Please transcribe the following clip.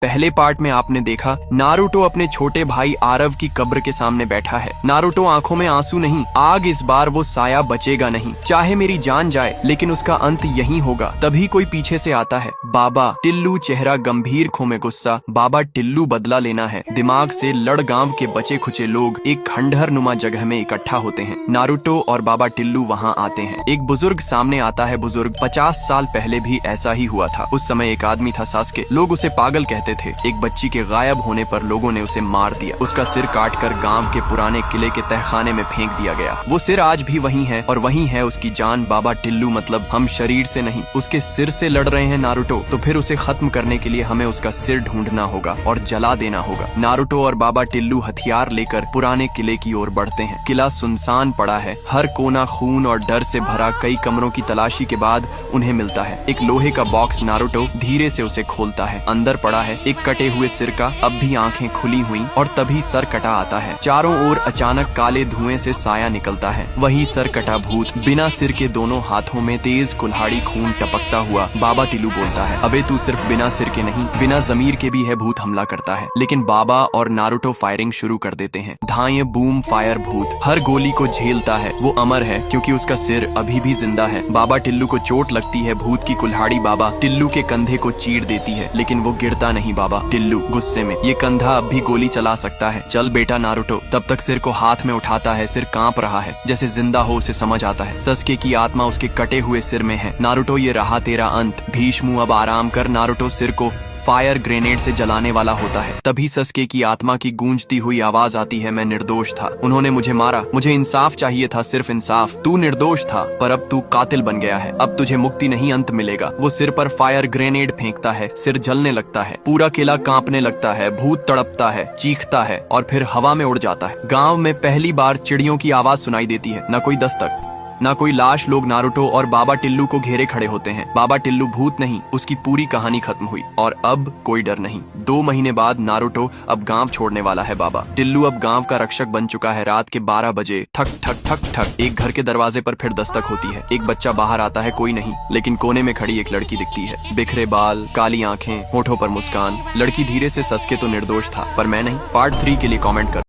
पहले पार्ट में आपने देखा नारुतो अपने छोटे भाई आरव की कब्र के सामने बैठा है। नारुतो आंखों में आंसू नहीं, आग, इस बार वो साया बचेगा नहीं, चाहे मेरी जान जाए लेकिन उसका अंत यहीं होगा। तभी कोई पीछे से आता है, बाबा टिल्लू, चेहरा गंभीर, खो में गुस्सा। बाबा टिल्लू, बदला लेना है। दिमाग से लड़ गांव के बचे खुचे लोग एक खंडहर नुमा जगह में इकट्ठा होते हैं। नारुतो और बाबा टिल्लू वहाँ आते हैं। एक बुजुर्ग सामने आता है। बुजुर्ग, 50 साल पहले भी ऐसा ही हुआ था। उस समय एक आदमी था सास्के, लोग उसे पागल कहते थे। एक बच्ची के गायब होने पर लोगों ने उसे मार दिया। उसका सिर काटकर गांव के पुराने किले के तहखाने में फेंक दिया गया। वो सिर आज भी वहीं है और वहीं है उसकी जान। बाबा टिल्लू, मतलब हम शरीर से नहीं उसके सिर से लड़ रहे हैं नारुतो, तो फिर उसे खत्म करने के लिए हमें उसका सिर ढूंढना होगा और जला देना होगा। नारुतो और बाबा टिल्लू हथियार लेकर पुराने किले की ओर बढ़ते हैं। किला सुनसान पड़ा है, हर कोना खून और डर से भरा। कई कमरों की तलाशी के बाद उन्हें मिलता है एक लोहे का बॉक्स। नारुतो धीरे से उसे खोलता है। अंदर पड़ा है एक कटे हुए सिर का, अब भी आंखें खुली हुई, और तभी सर कटा आता है। चारों ओर अचानक काले धुएं से साया निकलता है। वही सर कटा भूत, बिना सिर के, दोनों हाथों में तेज कुल्हाड़ी, खून टपकता हुआ। बाबा टिल्लू बोलता है, अबे तू सिर्फ बिना सिर के नहीं, बिना जमीर के भी है। भूत हमला करता है, लेकिन बाबा और नारुतो फायरिंग शुरू कर देते हैं। धाए, बूम, फायर। भूत हर गोली को झेलता है। वो अमर है क्योंकि उसका सिर अभी भी जिंदा है। बाबा टिल्लू को चोट लगती है। भूत की कुल्हाड़ी बाबा टिल्लू के कंधे को चीर देती है, लेकिन वो गिरता नहीं। बाबा टिल्लू गुस्से में, ये कंधा अब भी गोली चला सकता है, चल बेटा। नारुतो तब तक सिर को हाथ में उठाता है। सिर कांप रहा है, जैसे जिंदा हो। उसे समझ आता है सस्के की आत्मा उसके कटे हुए सिर में है। नारुतो, ये रहा तेरा अंत। भीष्मु, अब आराम कर। नारुतो सिर को फायर ग्रेनेड से जलाने वाला होता है। तभी सस्के की आत्मा की गूंजती हुई आवाज आती है, मैं निर्दोष था, उन्होंने मुझे मारा, मुझे इंसाफ चाहिए था, सिर्फ इंसाफ। तू निर्दोष था, पर अब तू कातिल बन गया है। अब तुझे मुक्ति नहीं, अंत मिलेगा। वो सिर पर फायर ग्रेनेड फेंकता है। सिर जलने लगता है, पूरा किला कांपने लगता है। भूत तड़पता है, चीखता है और फिर हवा में उड़ जाता है। गाँव में पहली बार चिड़ियों की आवाज सुनाई देती है। न कोई दस्तक, ना कोई लाश। लोग नारुतो और बाबा टिल्लू को घेरे खड़े होते हैं। बाबा टिल्लू भूत नहीं, उसकी पूरी कहानी खत्म हुई और अब कोई डर नहीं। 2 महीने बाद नारुतो अब गांव छोड़ने वाला है। बाबा टिल्लू अब गांव का रक्षक बन चुका है। रात के 12 बजे ठक ठक ठक ठक एक घर के दरवाजे पर फिर दस्तक होती है। एक बच्चा बाहर आता है। कोई नहीं, लेकिन कोने में खड़ी एक लड़की दिखती है। बिखरे बाल, काली आंखें, होठों पर मुस्कान। लड़की धीरे से, सस्के तो निर्दोष था, पर मैं नहीं। पार्ट 3 के लिए कॉमेंट कर।